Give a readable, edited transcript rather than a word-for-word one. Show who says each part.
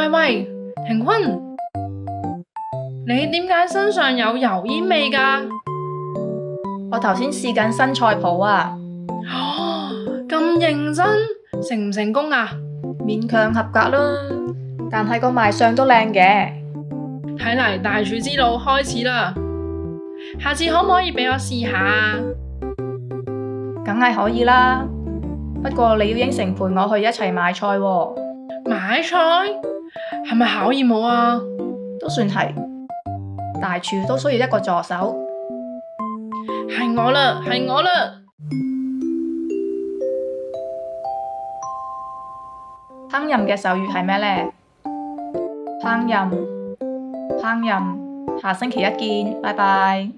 Speaker 1: 喂喂，庭坤，你點解身上有油煙味㗎？
Speaker 2: 我頭先試緊新菜譜啊，
Speaker 1: 咁認真，成唔成功啊？
Speaker 2: 勉強合格啦，但係個賣相都靚嘅，
Speaker 1: 睇嚟大廚之路開始啦，下次可唔可以俾我試下啊？
Speaker 2: 梗係可以啦。不過你要應承陪我去一齊買菜喎，
Speaker 1: 買菜係咪考驗我啊？
Speaker 2: 都算係。大廚都需要一個助手。
Speaker 1: 係我啦，係我啦！
Speaker 2: 烹飪嘅手語係咩呢？烹飪，烹飪。下星期一見，拜拜。